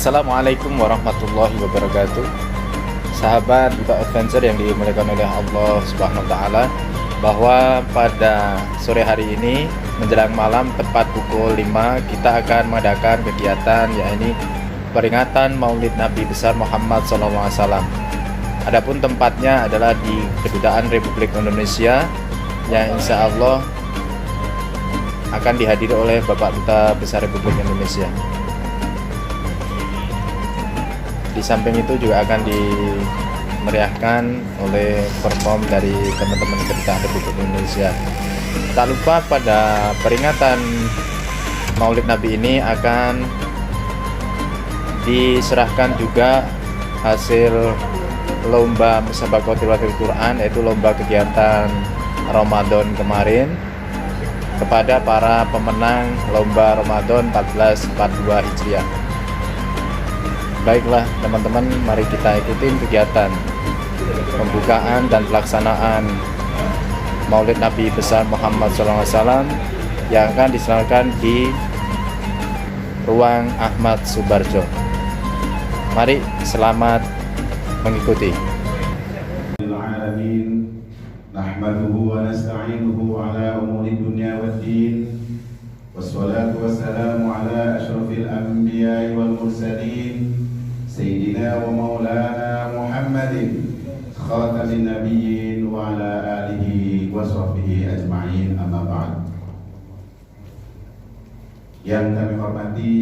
Assalamualaikum warahmatullahi wabarakatuh. Sahabat Duta Adventure yang dimuliakan oleh Allah Subhanahu wa taala, bahwa pada sore hari ini menjelang malam tepat pukul 5 kita akan mengadakan kegiatan yaitu peringatan Maulid Nabi besar Muhammad SAW. Adapun tempatnya adalah di Kedutaan Republik Indonesia yang insya Allah akan dihadiri oleh Bapak Duta Besar Republik Indonesia. Di samping itu juga akan dimeriahkan oleh perform dari teman-teman Kedutaan Republik Indonesia. Tak lupa pada peringatan Maulid Nabi ini akan diserahkan juga hasil lomba Musabaqah Tilawatil Quran, yaitu lomba kegiatan Ramadan kemarin, kepada para pemenang lomba Ramadan 1442 Hijriah. Baiklah teman-teman, mari kita ikutin kegiatan pembukaan dan pelaksanaan Maulid Nabi besar Muhammad SAW yang akan diselenggarakan di ruang Ahmad Subarjo. Mari selamat mengikuti. Nahmaduhu wa nasta'inuhu ala umuri dunya waddin, wassalatu wassalamu ala ashrafil anbiya'i wal mursalin, Sayyidina wa maulana Muhammadin khatamin nabiyyin wa ala alihi wa sahbihi ajma'in, amma ba'd. Yang kami hormati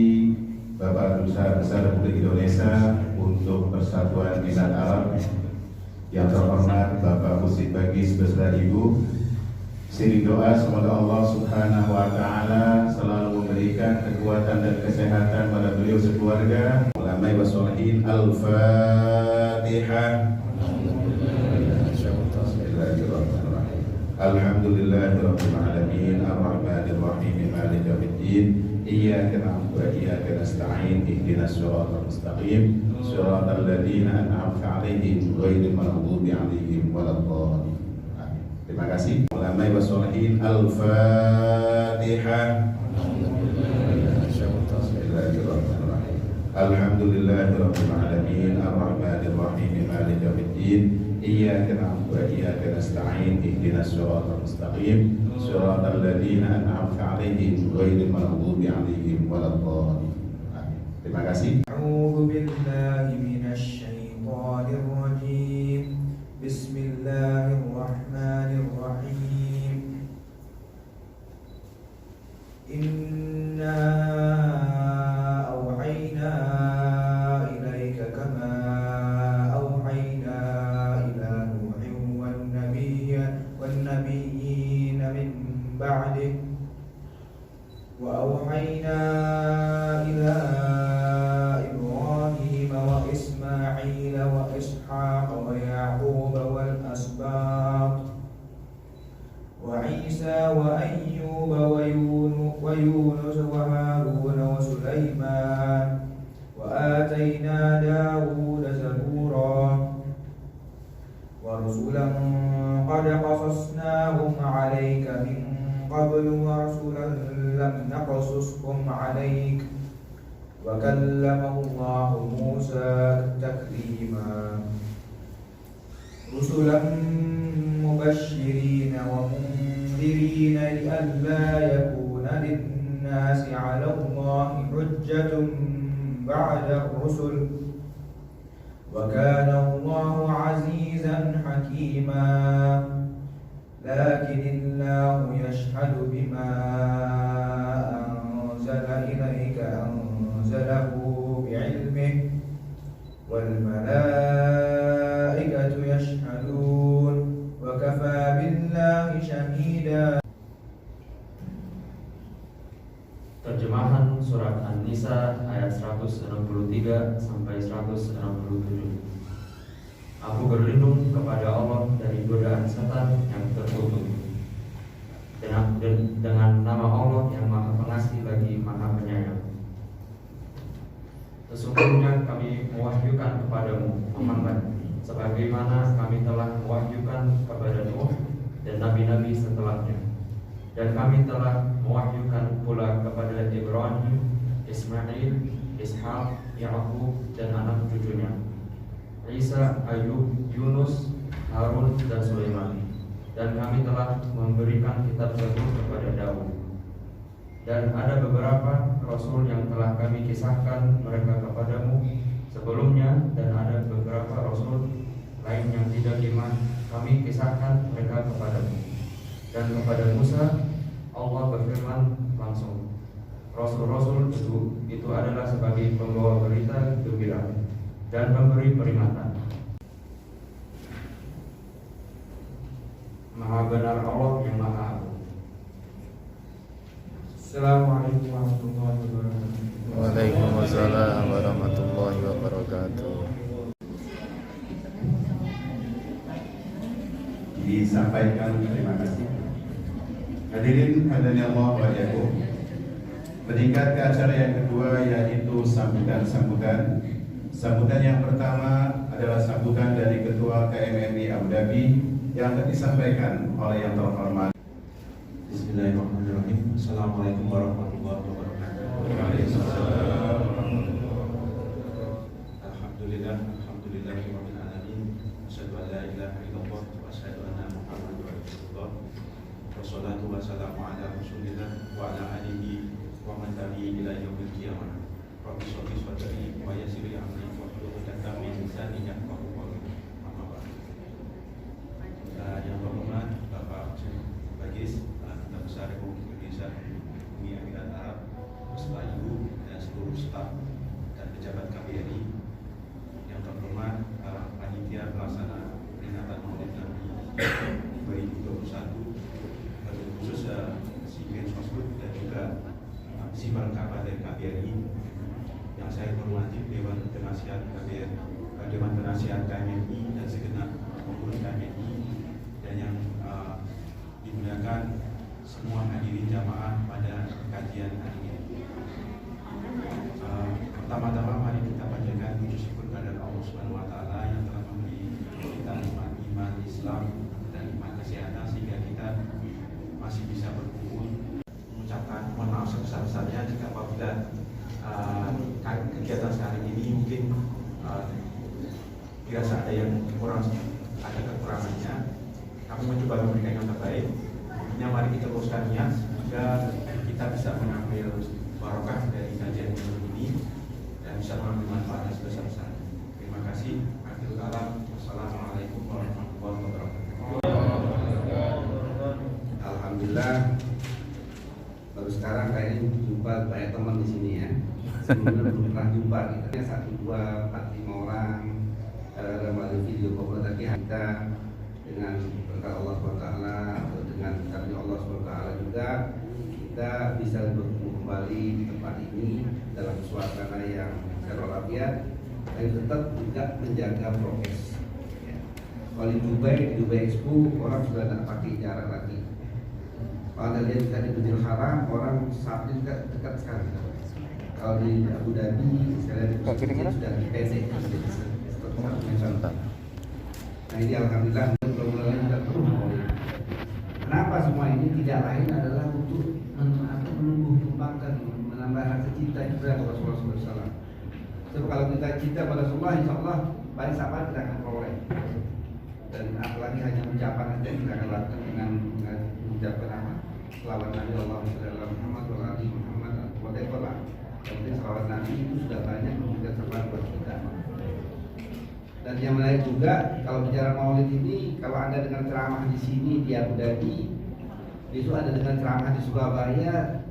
Bapak Duta Besar Republik Indonesia untuk Persatuan Milad Arab, yang terhormat Bapak Musid Bagis beserta Ibu, sering doa semoga Allah Subhanahu wa taala selalu memberikan kekuatan dan kesehatan pada beliau sekeluarga. Ulamai wassolihin. Al-Fatihah. Alhamdulillahirabbil alamin, arrahmanir rahim, maliki yaumiddin, iyyaka na'budu wa iyyaka nasta'in, ihdinas siratal mustaqim, siratal ladzina an'amta 'alaihim ghairil maghdubi alaihim waladdallin. Terima kasih. Ulamai wassolihin. Al-Fatihah. Alhamdulillahirabbil alamin, arrahmanir rahim, maliki yaumiddin, iyyaka na'budu wa iyyaka nasta'in, ihdinas siratal mustaqim, siratal ladzina an'amta 'alaihim ghairil maghdubi 'alaihim waladdallin. Terima kasih. A'udzu billahi minasy syaithanir rajim. Bismillahirrahmanirrahim. Inna awhayna ilaika kama awhayna ila Nuhin wan nabiyyin min ba'dih wa awhayna ila Ibrahim wa Ismail wa Ishaq wa Yaqub wal asbaq wa Isa wa Ayyub wa Yunus wa Harun wa Sulaiman wa atayna Dawud zabura wa rusulan qad qasasnahum 'alayka min qablu wa rusulan lam naqsushum 'alayka wa kallama Allahu Musa taklima. Rusulan mubashshirina wa mundirina li'alla yakuna lin-nasi 'ala Allahi hujjatun ba'da ar-rusul wa kana Allahu 'azizan hakima. Lakinnallahu yashhadu bima anzala ilaika anzalahu bi'ilmihi wal malaikatu yashhadun wa kafa billahi shahida. Terjemahan surat An-Nisa ayat 163 sampai 167. Aku berlindung kepada Allah dari godaan setan yang terkutuk. Dengan nama Allah yang Maha Pengasih lagi Maha Penyayang. Sesungguhnya kami mewahyukan kepadamu Muhammad sebagaimana kami telah mewahyukan kepada Nuh dan nabi-nabi setelahnya. Dan kami telah mewahyukan pula kepada Ibrahim, Ismail, Ishaq, Ya'qub dan anak cucunya, Isa, Ayub, Yunus, Harun, dan Sulaiman. Dan kami telah memberikan kitab Zabur kepada Daud. Dan ada beberapa rasul yang telah kami kisahkan mereka kepadamu sebelumnya, dan ada beberapa rasul lain yang tidak kami kisahkan mereka kepadamu. Dan kepada Musa Allah berfirman langsung, Rasul-rasul itu adalah sebagai pembawa berita gembira dan pemberi peringatan. Maha benar Allah yang Maha Agung. Assalamualaikum warahmatullahi wabarakatuh. Waalaikumsalam warahmatullahi wabarakatuh. Disampaikan terima kasih. Hadirin hadani Allah wa iyyakum. Meningkat ke acara yang kedua, yaitu sambutan. Sambutan yang pertama adalah sambutan dari Ketua KMMI Abu Dhabi yang akan disampaikan oleh yang terhormat. Bismillahirrahmanirrahim. Assalamualaikum warahmatullahi wabarakatuh. Alhamdulillahirabbil alamin. Asyhadu an la ilaha illallah wa asyhadu anna Muhammadar Rasulullah. Wassalatu wassalamu ala Rasulillah wa ala alihi wa man tabi'i ila yaumil qiyamah. Rabbi sholli sadri wa yassir li amri wahlul 'uqdatam min lisani yafqahu qawli. Amma ba'd. Yang terhormat Bapak Bagis, Duta Besar Republik Indonesia Uni Emirat Arab, beserta Ibu dan seluruh staf dan pejabat KBRI. Yang terhormat panitia pelaksana peringatan Maulid Nabi 2021, khusus Si Games Masud dan juga Sifar Kabar dari KBRI. Yang saya hormati Dewan Penasihat KBRI, Dewan Penasihat KMMI dan segenap pengurus KMMI, dan yang digunakan semua hadirin jamaah pada kajian hari ini. Pertama-tama mari kita panjatkan puji syukur kepada Allah Subhanahu wa taala yang telah memberi kita nikmat iman Islam dan nikmat kesehatan sehingga kita masih bisa berkumpul. Mengucapkan mohon maaf sebesar-besarnya jika apabila kegiatan sehari ini mungkin dirasa ada yang kurang, ada kekurangannya. Kami mencoba memberikan yang terbaik. Intinya mari kita teruskan niat sehingga kita bisa mengambil barokah dari kajian ini dan bisa mengambil manfaatnya sebesar-besarnya. Terima kasih. Akhirul kalam. Wassalamualaikum warahmatullahi wabarakatuh. Alhamdulillah, baru sekarang kayaknya jumpa banyak teman di sini ya. Sebelumnya belum pernah jumpa kita. 1, 2, 4, 5 orang melalui video call tadi kita dengan berkat Allah SWT atau dengan karunia Allah SWT juga kita bisa bertemu kembali di tempat ini dalam suasana yang secara walafiat dan tetap juga menjaga prokes. Kalau di Dubai Expo orang sudah tidak pakai jarak lagi. Kalau Anda lihat kita di Masjidil Haram orang saat juga dekat sekali. Kalau di Abu Dhabi sekalian sudah dipendek. Nah ini alhamdulillah mudah-mudahan kita terus. Kenapa semua ini tidak lain adalah untuk menumbuh kembangkan, menambah rasa cinta kepada Rasulullah SAW. Sebab kalau kita cinta pada Rasulullah, insya Allah banyak sahabat kita akan peroleh. Dan apalagi hanya ucapan saja kita akan lakukan dengan mengucapkan nama selawat Nabi Allah Muhammad whatever lah. Yang penting selawat Nabi itu sudah banyak memberikan semangat buat kita. Dan yang menarik juga kalau bicara Maulid ini, kalau Anda dengar ceramah di sini di Abu Dhabi, besok ada dengan ceramah di Surabaya,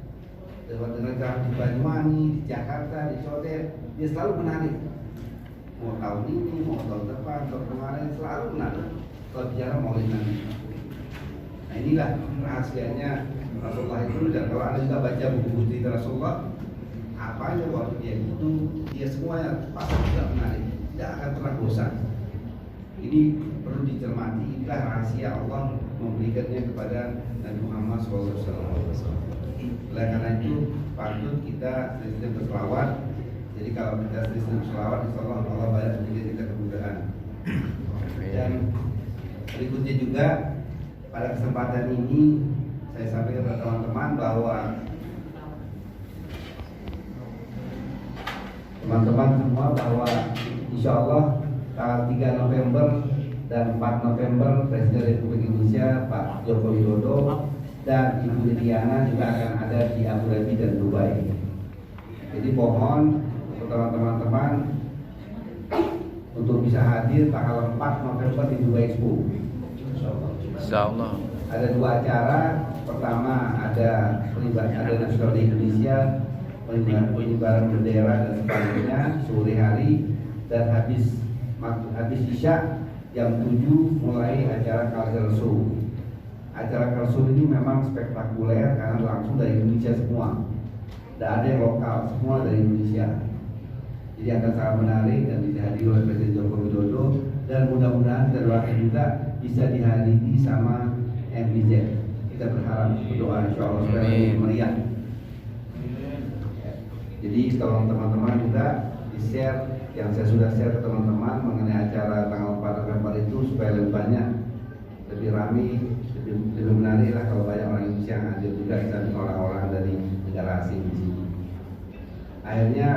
dengan ceramah di Banyuwangi, di Jakarta, di Sodet, dia selalu menarik. Mau tahun ini, mau tahun depan, tahun kemarin selalu menarik kalau bicara Maulid Nabi. Nah inilah rahasianya Rasulullah itu. Dan kalau Anda juga baca buku-buku cerita Rasulullah, apa aja waktu dia itu, dia semuanya pasti tidak menarik, tidak akan pernah bosan. Ini perlu dicermati. Inilah rahasia Allah memberikannya kepada Nabi Muhammad SAW. Oleh karena itu patut kita sering berselawat. Jadi kalau kita sering berselawat, insya Allah banyak memberikan kita kemudahan. Dan berikutnya juga pada kesempatan ini saya sampaikan kepada teman-teman bahwa teman-teman semua bahwa insya Allah tanggal 3 November dan 4 November Presiden Republik Indonesia Pak Joko Widodo dan Ibu Liliana juga akan ada di Abu Dhabi dan Dubai. Jadi mohon untuk teman-teman untuk bisa hadir tanggal 4 November di Dubai Expo. Insyaallah. Ada 2 acara. Pertama ada Nasional di Indonesia, pengibaran bendera dan sebagainya sore hari, dan habis Isya jam 7 mulai acara culture show. Acara culture show ini memang spektakuler karena langsung dari Indonesia semua. Tidak ada yang lokal, semua dari Indonesia. Jadi akan sangat menarik dan dihadiri oleh Presiden Joko Widodo, dan mudah-mudahan kita doakan juga bisa dihadiri sama MBZ. Kita berharap berdoa insya Allah supaya lebih meriah. Jadi tolong teman-teman juga di-share yang saya sudah share ke teman-teman mengenai acara tanggal 4 November itu supaya lebih banyak, lebih ramai, lebih menarik lah kalau banyak orang Indonesia yang hadir juga dan orang-orang dari negara asing di sini. Akhirnya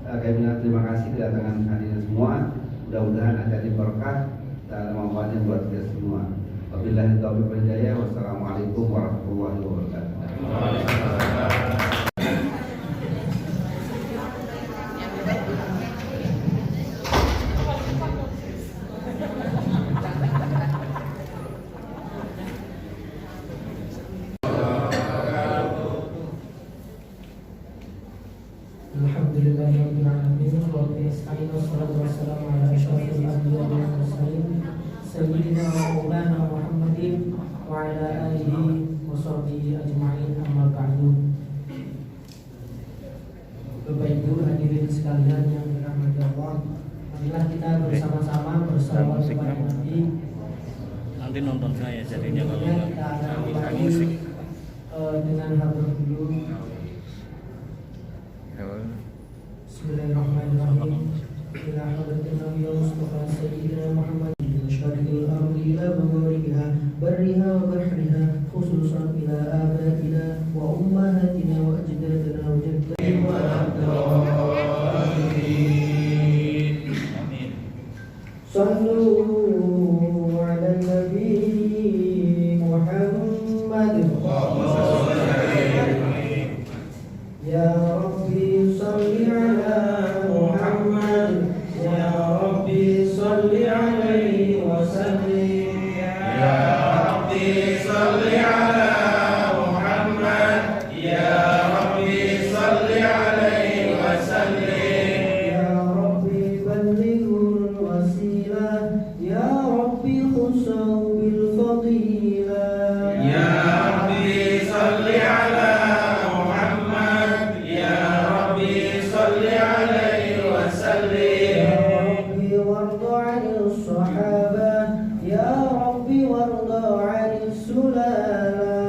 kami terima kasih kedatangan hadirin semua. Mudah-mudahan acara ini berkah dan manfaatnya buat kita semua. Wabillahi taufiq wal hidayah. Wassalamualaikum warahmatullahi wabarakatuh. Alhamdulillahirabbil alamin wa nasta'inu wassalatu wassalamu ala asyrofil anbiya'i wal mursalin sayyidina wa maulana Muhammadin wa ala alihi wa sahbihi ajma'in, amma ba'du. Bapak Ibu hadirin sekalian yang dirahmati Allah, marilah kita bersama-sama bersalawat kepada Nabi. Nanti nonton saya jadinya kalau Kita akan mulai dengan hadroh dulu. Bismillahirrahmanirrahim. Ila hadratin Nabi Mustafa Sayyidina Muhammad min syarqil ardi ila magharibiha barriha wa bahriha, khususan ila abaina wa ummahatina wa ajdadina wa jaddina wa abdallah. Amin. Sallu ala Nabi Muhammad. Ya Rabbi salli ala Muhammad, Ya Rabbi salli alaihi wa sallim. Ya Rabbi salli ala Muhammad, Ya Rabbi salli alaihi wa sallim. Ya Rabbi ballighul wasilah, Ya Rabbi khusau bil fadilah. Ya Rabbi salli ala الصحابة، يا ربي وارض عن السلالة.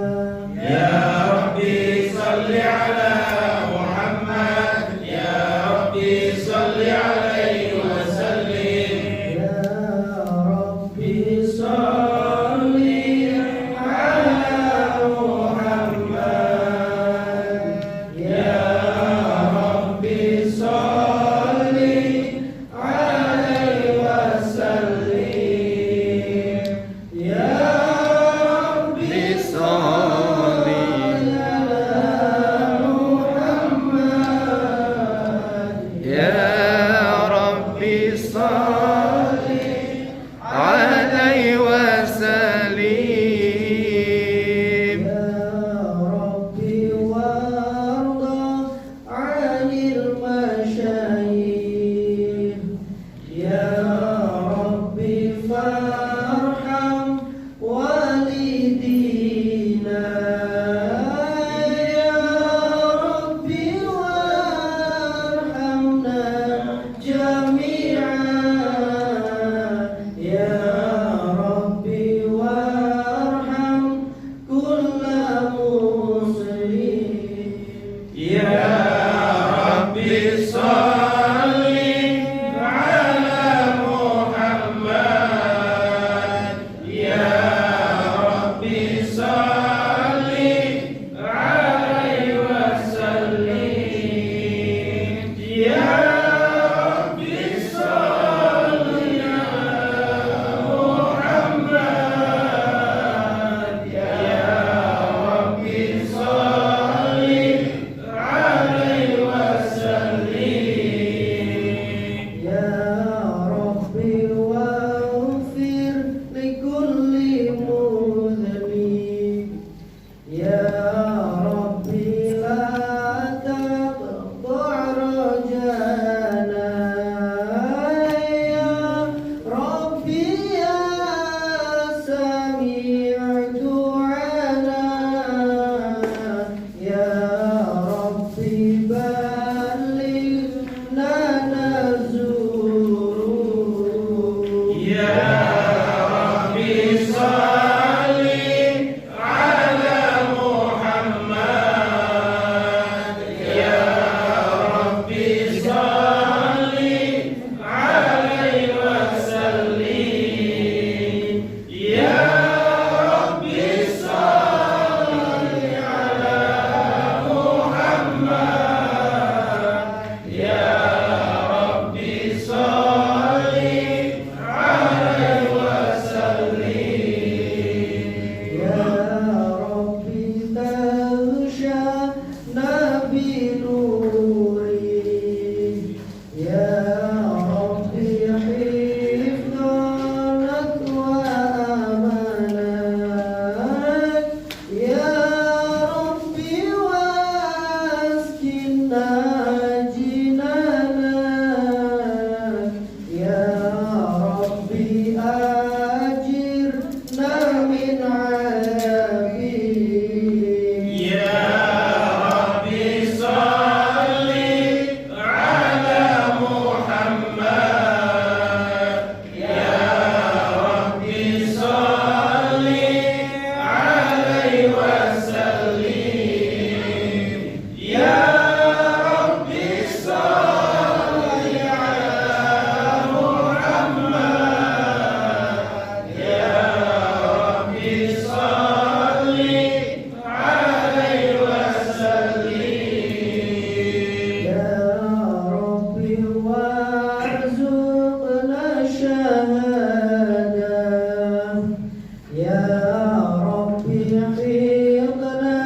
حيضنا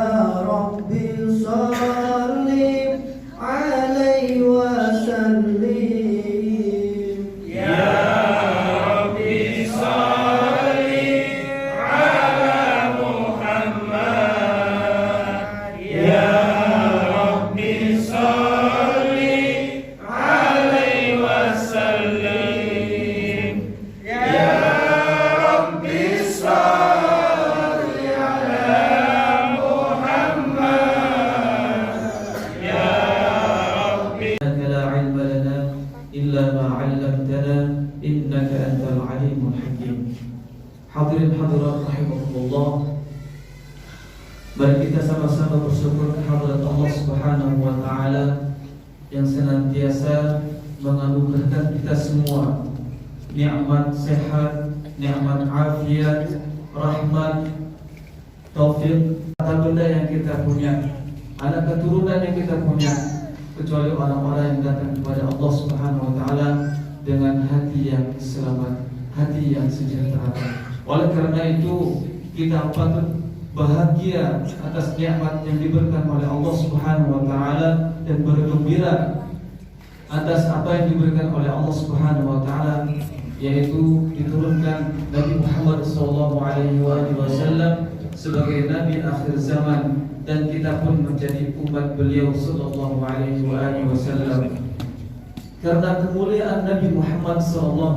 يا رب صل عليه وسلم Hadirin hadirat rahimakumullah, mari kita sama-sama bersyukur kehadirat Allah Subhanahu wa taala yang senantiasa menganugerahkan kita semua nikmat sehat, nikmat afiat, rahmat, taufik, harta benda yang kita punya, anak keturunan yang kita punya, kecuali orang-orang yang datang kepada Allah Subhanahu wa taala dengan hati yang selamat, hati yang sejahtera. Oleh karena itu kita patut bahagia atas nikmat yang diberikan oleh Allah Subhanahu wa taala dan bergembira atas apa yang diberikan oleh Allah Subhanahu wa taala, yaitu diturunkan Nabi Muhammad SAW sebagai nabi akhir zaman, dan kita pun menjadi umat beliau sallallahu alaihi wasallam. Karena kemuliaan Nabi Muhammad SAW,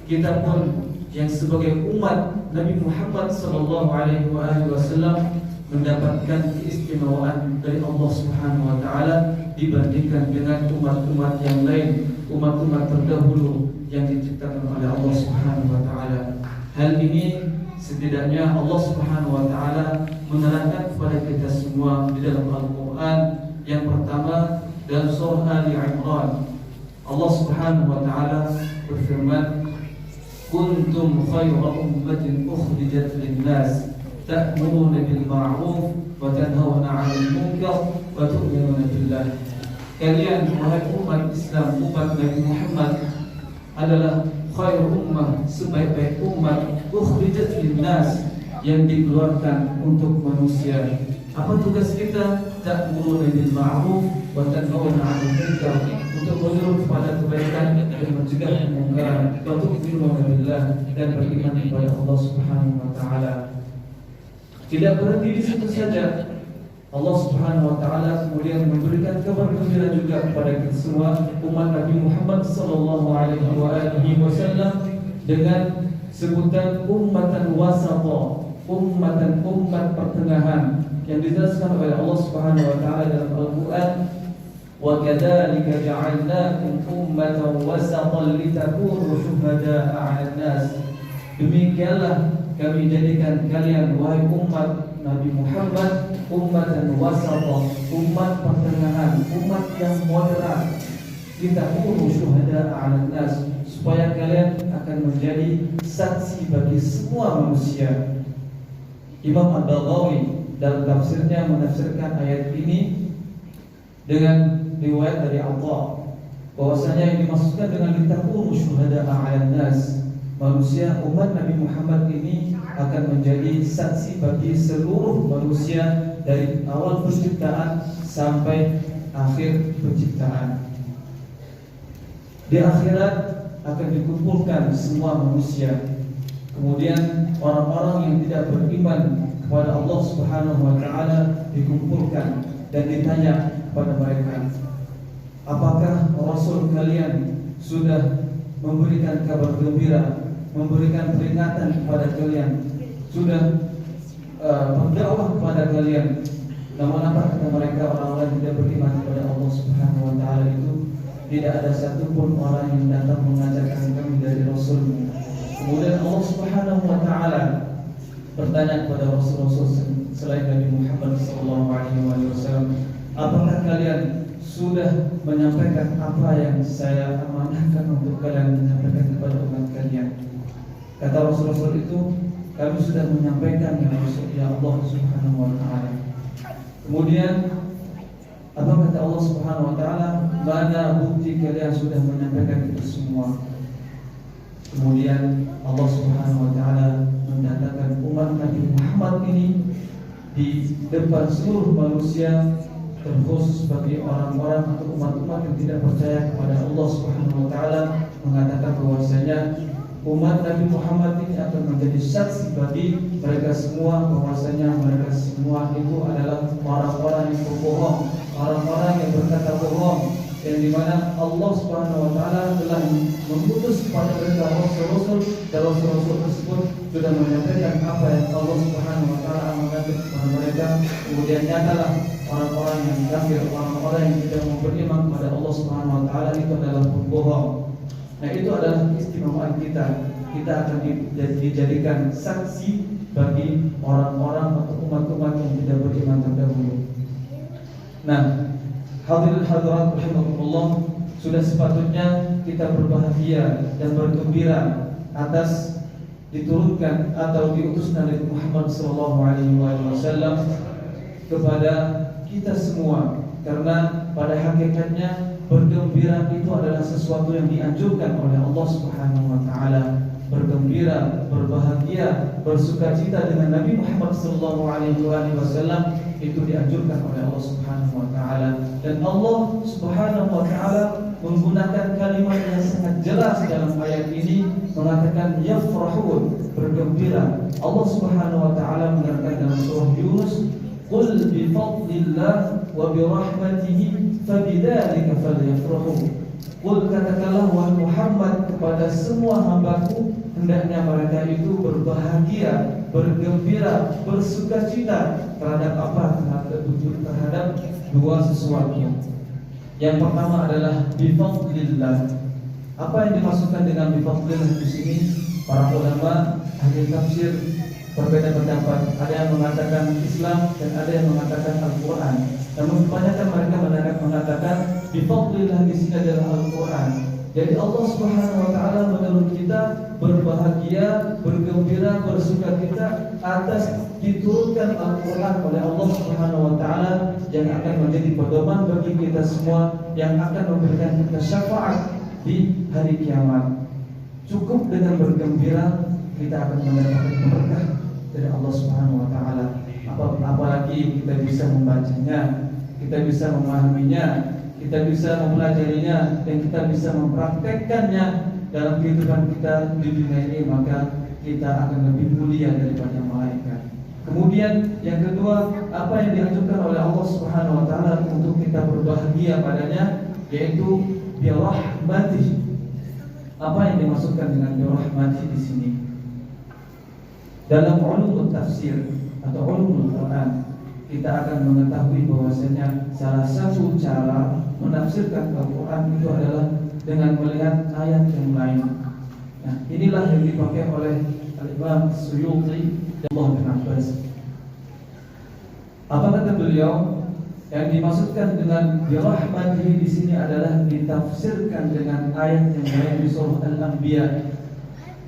kita pun yang sebagai umat Nabi Muhammad SAW mendapatkan keistimewaan dari Allah Subhanahu wa taala dibandingkan dengan umat-umat yang lain, umat-umat terdahulu yang diciptakan oleh Allah Subhanahu wa taala. Hal ini setidaknya Allah Subhanahu wa taala menerangkan kepada kita semua di dalam Al-Qur'an. Yang pertama dalam surah Ali Imran, Allah Subhanahu wa taala berfirman, kuntum khayra ummatin ukhrijat lin-nas ta'muruna bil ma'ruf wa tanhauna 'anil munkar wa tu'minuna billah. Kalian wahai umat Islam, umat Nabi Muhammad adalah khairu ummah, sebaik-baik umat ukhrijat lin-nas, yang dikeluarkan untuk manusia. Apa tugas kita? Ta'muruna bil ma'ruf wa tanhauna 'anil munkar, untuk menyuruh kepada kebaikan dan mencegah kemungkaran, wa tu'minuna billah, dan beriman kepada Allah Subhanahu wa taala. Tidak berhenti di situ saja. Allah Subhanahu wa taala kemudian memberikan kabar gembira juga kepada kita semua umat Nabi Muhammad sallallahu alaihi wasallam dengan sebutan ummatan wasata, umat pertengahan, yang dijelaskan oleh Allah Subhanahu wa taala dalam Al-Qur'an, wa kadzalika ja'alnakum ummatan wasatan litakunu syuhada'a 'alan nas. Demikianlah kami jadikan kalian wahai umat Nabi Muhammad ummatan wasatan, umat pertengahan, umat yang moderat, litakunu syuhada'a 'alan nas, supaya kalian akan menjadi saksi bagi semua manusia. Imam Al-Baghawi dalam tafsirnya menafsirkan ayat ini dengan riwayat dari Allah, bahwasanya yang dimaksudkan dengan litakunu syuhada'a 'alan nas, manusia umat Nabi Muhammad ini akan menjadi saksi bagi seluruh manusia dari awal penciptaan sampai akhir penciptaan. Di akhirat akan dikumpulkan semua manusia. Kemudian orang-orang yang tidak beriman kepada Allah Subhanahu wa taala dikumpulkan dan ditanya kepada mereka, apakah Rasul kalian sudah memberikan kabar gembira, memberikan peringatan kepada kalian, sudah berdakwah kepada kalian? Namun apa kata mereka? Orang-orang yang tidak beriman kepada Allah Subhanahu wa taala itu, tidak ada satupun orang yang datang mengajarkan kami dari Rasul. Kemudian Allah Subhanahu wa taala bertanya kepada Rasul-Rasul selain Nabi Muhammad SAW, apakah kalian sudah menyampaikan apa yang saya amanahkan untuk kalian menyampaikan kepada umat kalian? Kata Rasul-Rasul itu, kami sudah menyampaikan ya Rasul, ya Allah Subhanahu wa taala. Kemudian apa kata Allah Subhanahu wa taala? Mana bukti kalian sudah menyampaikan itu semua? Kemudian Allah Subhanahu wa taala mendatangkan umat Nabi Muhammad ini di depan seluruh manusia, terkhusus bagi orang-orang atau umat-umat yang tidak percaya kepada Allah Subhanahu wa taala, mengatakan bahwasanya umat Nabi Muhammad ini akan menjadi saksi bagi mereka semua bahwasanya mereka semua itu adalah orang-orang yang berbohong, orang-orang yang berkata bohong, yang dimana Allah Subhanahu wa taala telah mengutus kepada mereka rasul-rasul, dan rasul-rasul tersebut sudah menyampaikan apa yang Allah Subhanahu wa taala amanatkan kepada mereka. Kemudian nyatalah orang-orang yang kafir, orang-orang yang tidak mau beriman kepada Allah Subhanahu wa taala itu adalah pembohong. Nah, itu adalah keistimewaan kita. Kita akan dijadikan saksi bagi orang-orang atau umat-umat yang tidak beriman terdahulu. Nah, hadirin hadirat rahimakumullah, sudah sepatutnya kita berbahagia dan bergembira atas diturunkan atau diutusnya Nabi Muhammad SAW kepada kita semua, karena pada hakikatnya bergembira itu adalah sesuatu yang dianjurkan oleh Allah Subhanahu wa taala. Bergembira, berbahagia, bersukacita dengan Nabi Muhammad SAW itu dianjurkan oleh Allah Subhanahu wa taala. Dan Allah Subhanahu wa taala menggunakan kalimat yang sangat jelas dalam ayat ini, mengatakan yafrahun, bergembira. Allah Subhanahu wa taala mengatakan dalam surah Yunus, qul bi fadlillah wa bi rahmatihi fabidzalika falyafrahu. Qul, katakanlah wahai Muhammad kepada semua hambaku, hendaknya mereka itu berbahagia, bergembira, bersukacita terhadap apa? Terhadap dua sesuatu. Yang pertama adalah bifadlillah. Apa yang dimaksudkan dengan bifadlillah di sini? Para ulama ahli tafsir berbeda pendapat. Ada yang mengatakan Islam dan ada yang mengatakan Al-Quran. Namun kebanyakan mereka mengatakan bifadlillah di sini adalah Al-Quran. Jadi Allah Subhanahu wa taala menyuruh kita berbahagia, bergembira, bersukacita atas diturunkan Al-Quran oleh Allah Subhanahu wa taala yang akan menjadi pedoman bagi kita semua, yang akan memberikan kita syafaat di hari kiamat. Cukup dengan bergembira kita akan mendapatkan berkah dari Allah Subhanahu wa taala. Apalagi kita bisa membacanya, kita bisa memahaminya, kita bisa mempelajarinya, dan kita bisa mempraktekkannya dalam kehidupan kita di dunia ini, maka kita akan lebih mulia daripada malaikat. Kemudian yang kedua, apa yang dianjurkan oleh Allah Subhanahu wa taala untuk kita berbahagia padanya, yaitu birahmatih. Apa yang dimaksudkan dengan birahmatih di sini? Dalam ulumul tafsir atau ulumul Quran, kita akan mengetahui bahwasanya salah satu cara menafsirkan Al-Quran itu adalah dengan melihat ayat yang lain. Nah, inilah yang dipakai oleh Al-Imam Suyuti dan Allah bin Abbas. Apa kata beliau? Yang dimaksudkan dengan birahmatihi di sini adalah ditafsirkan dengan ayat yang lain di surah Al-Anbiya.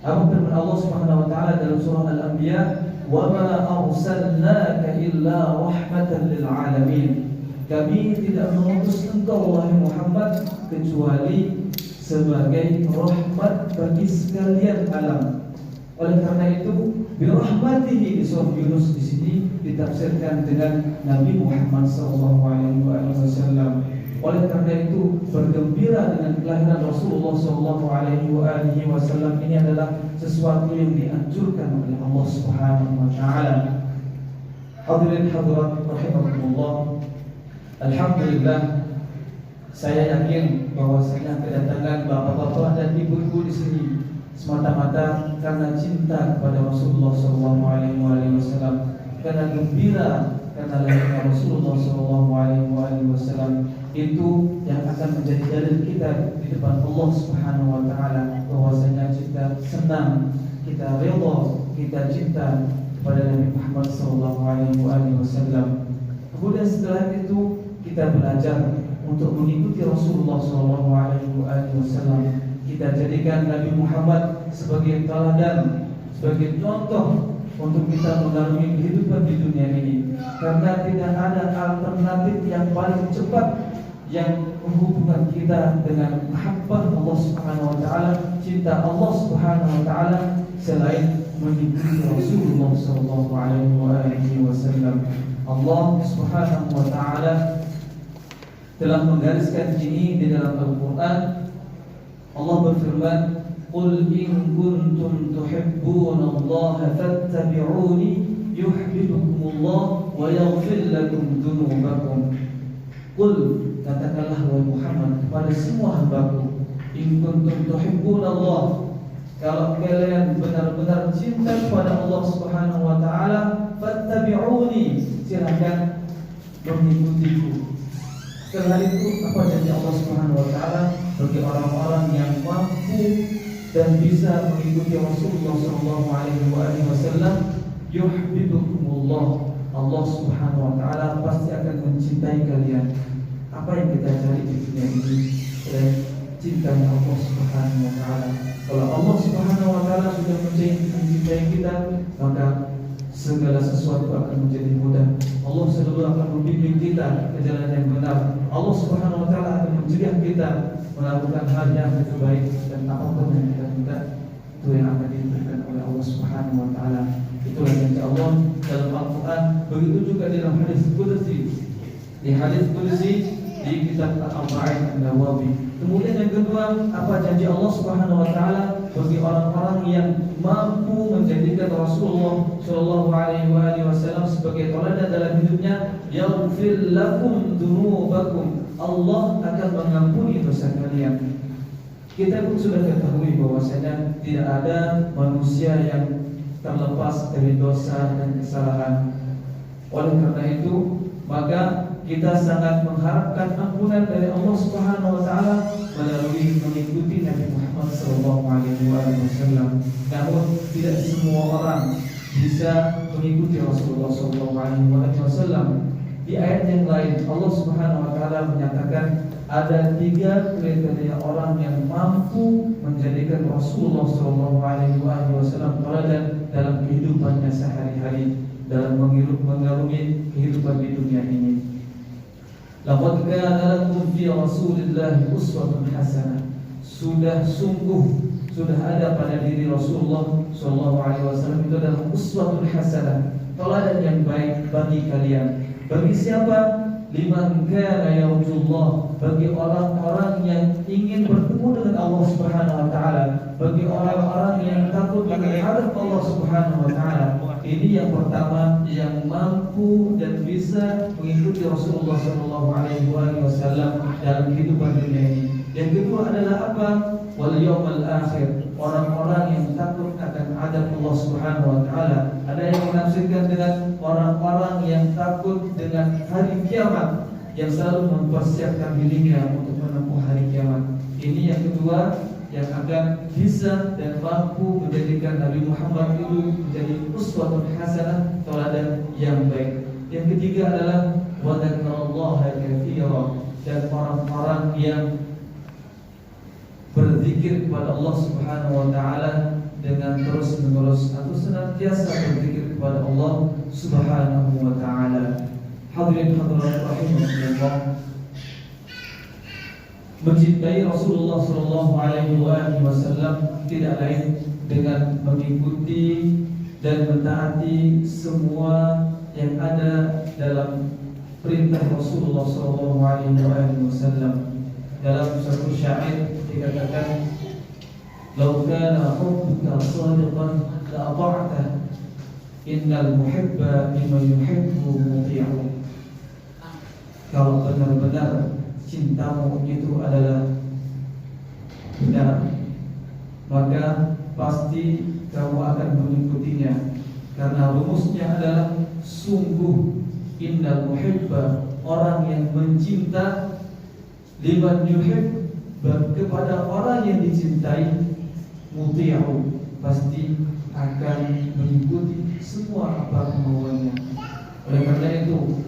Apa firman Allah Subhanahu wa taala dalam surah Al-Anbiya? Wa ma arsalnaka illa rahmatan lil alamin. Kami tidak mengutus engkau wahai Muhammad kecuali sebagai rahmat bagi sekalian alam. Oleh karena itu, birahmatihi di surah Yunus di sini ditafsirkan dengan Nabi Muhammad SAW. Oleh karena itu, bergembira dengan kelahiran Rasulullah SAW ini adalah sesuatu yang dianjurkan oleh Allah Subhanahu wa taala. Hadirin hadirat rahimakumullah. Alhamdulillah, saya yakin bahwasanya kedatangan bapak-bapak dan ibu-ibu di sini semata-mata karena cinta kepada Rasulullah SAW, karena gembira karena lahirnya Rasulullah SAW. Itu yang akan menjadi dalil kita di depan Allah Subhanahu wa taala bahwasanya kita senang, kita ridha, kita cinta kepada Nabi Muhammad SAW. Kemudian setelah itu kita belajar untuk mengikuti Rasulullah SAW. Kita jadikan Nabi Muhammad sebagai teladan, sebagai contoh untuk kita mengarungi kehidupan di dunia ini. Karena tidak ada alternatif yang paling cepat, yang menghubungkan kita dengan mahabbah Allah Subhanahu wa taala, cinta Allah Subhanahu wa taala selain mengikuti Rasulullah sallallahu alaihi wasallam. Allah Subhanahu wa taala telah menggariskan ini di dalam Al-Qur'an. Allah berfirman, "Qul in kuntum tuhibbunallaha fattabi'uni yuhibbukumullah wa yaghfir lakum dzunubakum." Qul, katakanlah wahai Muhammad kepada semua hambaku, in kuntum tuhibbunallah, kalau kalian benar-benar cinta kepada Allah Subhanahu wa taala, fattabi'uni, silakan mengikutiku. Setelah itu apa janji Allah Subhanahu wa taala bagi orang-orang yang mampu dan bisa mengikuti Rasulullah sallallahu alaihi wasallam? Yuhibbukumullah, Allah Subhanahu wa taala pasti akan mencintai kalian. Apa yang kita cari di dunia ini? Cintanya Allah Subhanahu wa taala. Kalau Allah Subhanahu wa taala sudah mencintai kita, maka segala sesuatu akan menjadi mudah. Allah selalu akan membimbing kita ke jalan yang benar. Allah Subhanahu wa taala akan mencegah kita melakukan hal yang lebih baik, dan apapun yang kita minta itu yang akan diberikan oleh Allah Subhanahu wa taala. Itulah janji Allah dalam Al-Qur'an. Begitu juga di dalam hadis qudsi. Di hadis qudsi di kitab Al-Arba'in An-Nawawi. Kemudian yang kedua, apa janji Allah Subhanahu wa taala bagi orang-orang yang mampu menjadikan Rasulullah sallallahu alaihi wasallam sebagai teladan dalam hidupnya? Yaghfir lakum dzunubakum, Allah akan mengampuni dosa kalian. Kita pun sudah ketahui bahwasanya tidak ada manusia yang terlepas dari dosa dan kesalahan. Oleh karena itu, maka kita sangat mengharapkan ampunan dari Allah Subhanahu wa taala melalui mengikuti Nabi Muhammad sallallahu alaihi wasallam. Namun tidak semua orang bisa mengikuti Rasulullah sallallahu alaihi wasallam. Di ayat yang lain Allah Subhanahu wa taala menyatakan ada 3 kriteria orang yang mampu menjadikan Rasulullah sallallahu alaihi wasallam teladan dalam kehidupannya sehari-hari, dalam mengarungi kehidupan di dunia ini. Laqad kana lakum fi Rasulillahi uswatun hasanah. Sudah ada pada diri Rasulullah sallallahu alaihi wasallam itu adalah uswatun hasanah, teladan yang baik bagi kalian. Bagi siapa? Liman kana yarjullah, bagi orang-orang yang ingin bertemu dengan Allah Subhanahu wa taala, bagi orang-orang yang takut dengan hadap Allah Subhanahu wa taala. Ini yang pertama, yang mampu dan bisa mengikuti Rasulullah sallallahu alaihi wasallam dalam kehidupan dunia ini. Yang kedua adalah apa? Wal yaumil akhir, orang-orang yang takut akan adab Allah Subhanahu wa taala. Ada yang menafsirkan dengan orang-orang yang takut dengan hari kiamat, yang selalu mempersiapkan dirinya untuk menempuh hari kiamat. Ini yang kedua, yang akan bisa dan mampu menjadikan Nabi Muhammad itu menjadi uswatun hasanah, teladan yang baik. Yang ketiga adalah wa dzakarallaha katsiran, dan orang-orang yang berzikir kepada Allah Subhanahu wa taala dengan terus-menerus atau senantiasa berzikir kepada Allah Subhanahu wa taala. Hadirin hadirat rahimakumullah, mencintai Rasulullah sallallahu alaihi wasallam tidak lain dengan mengikuti dan mentaati semua yang ada dalam perintah Rasulullah sallallahu alaihi wasallam. Dalam satu syair dikatakan, "Lau kana hubbuka shadiqan la ata'ta, innal muhibba liman yuhibbu muti'u." Kalau benar-benar cintamu itu adalah benar, maka pasti kamu akan mengikutinya, karena rumusnya adalah sungguh innal muhibba, orang yang mencinta, liman yuhib, kepada orang yang dicintai, muti'u, pasti akan mengikuti semua apa kemauannya. Oleh karena itu,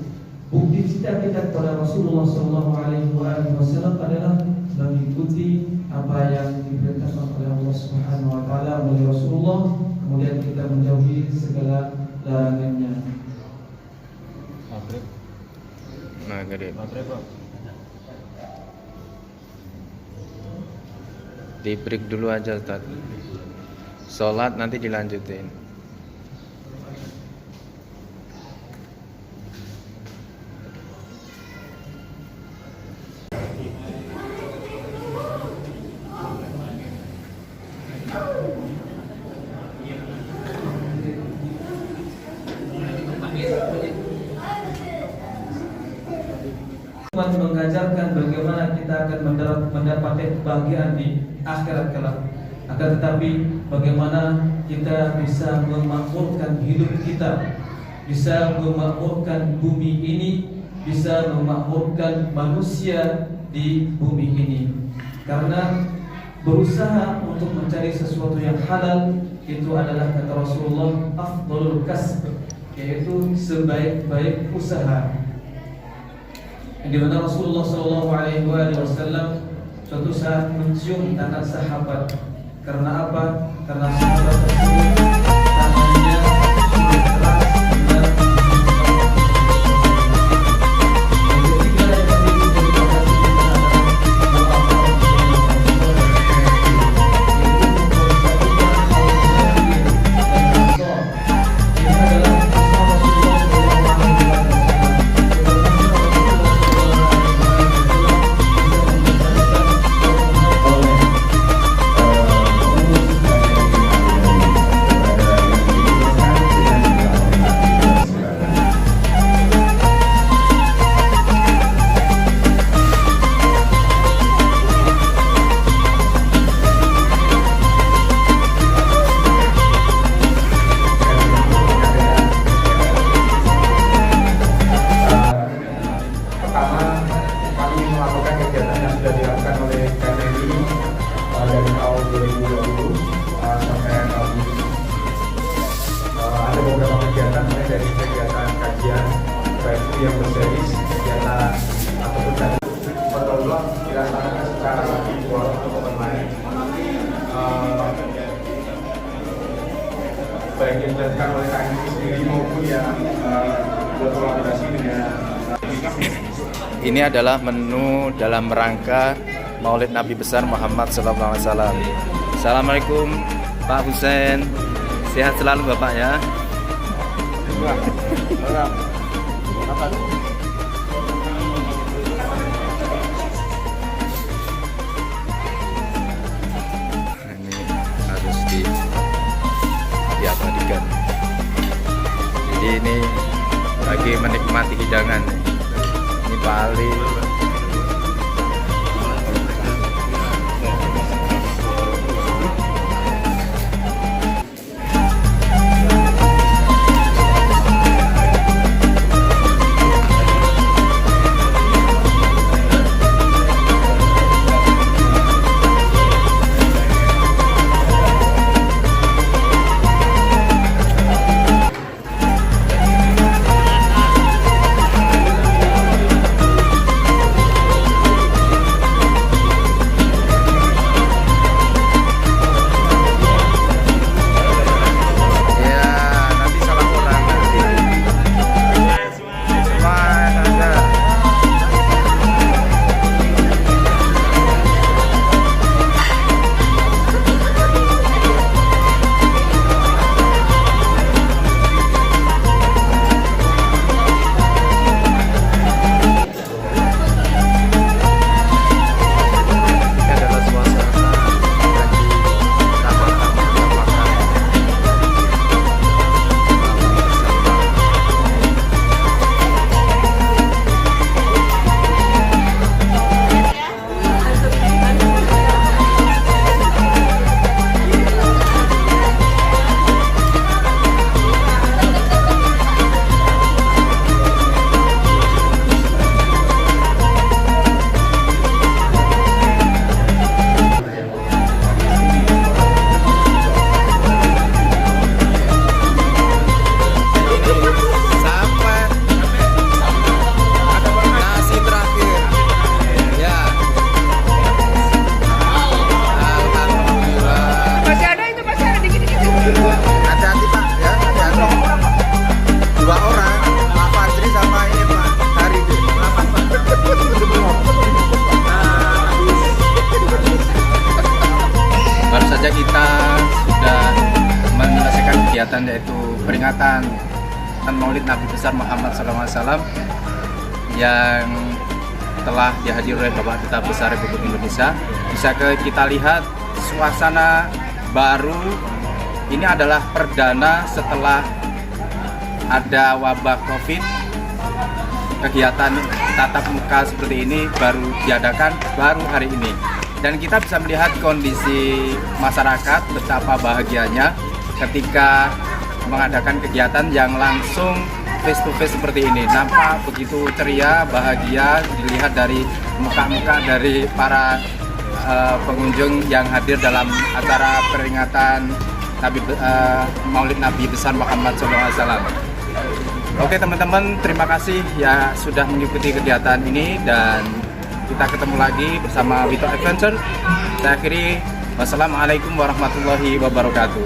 bukti cinta kita kepada Rasulullah sallallahu alaihi wasallam adalah mengikuti apa yang diperintahkan oleh Allah Subhanahu wa taala melalui Rasulullah, kemudian kita menjauhi segala larangannya. Maghrib. Di break dulu aja Ustaz. Sholat nanti dilanjutin. Mengajarkan bagaimana kita akan mendapatkan kebahagiaan di akhirat kelak. Akan tetapi bagaimana kita bisa memakmurkan hidup kita, bisa memakmurkan bumi ini, bisa memakmurkan manusia di bumi ini. Karena berusaha untuk mencari sesuatu yang halal itu adalah kata Rasulullah afdalul kasb, yaitu sebaik-baik usaha. Di mana Rasulullah SAW suatu saat mencium tangan sahabat. Karena apa? Karena sahabat tersebut tangannya sudah keras dan yang berseris kegiatan ataupun pertolongan dilaksanakan secara virtual atau online, baik yang dilakukan oleh KMI sendiri maupun yang berkolaborasi dengan. Ini adalah menu dalam rangka Maulid Nabi besar Muhammad SAW. Assalamualaikum Pak Husain, sehat selalu Bapak ya. Ini harus diabadikan. Jadi ini lagi menikmati hidangan. Ini Pak Ali. Maulid Nabi besar Muhammad SAW yang telah dihadiri oleh Bapak Duta Besar Republik Indonesia. Bisa kita lihat suasana baru. Ini adalah perdana setelah ada wabah COVID. Kegiatan tatap muka seperti ini baru diadakan baru hari ini, dan kita bisa melihat kondisi masyarakat betapa bahagianya ketika mengadakan kegiatan yang langsung face to face seperti ini. Nampak begitu ceria, bahagia dilihat dari muka-muka dari para pengunjung yang hadir dalam acara peringatan Maulid Nabi besar Muhammad SAW. Oke teman-teman, terima kasih ya sudah mengikuti kegiatan ini, dan kita ketemu lagi bersama Wito Adventure. Saya akhiri, wassalamualaikum warahmatullahi wabarakatuh.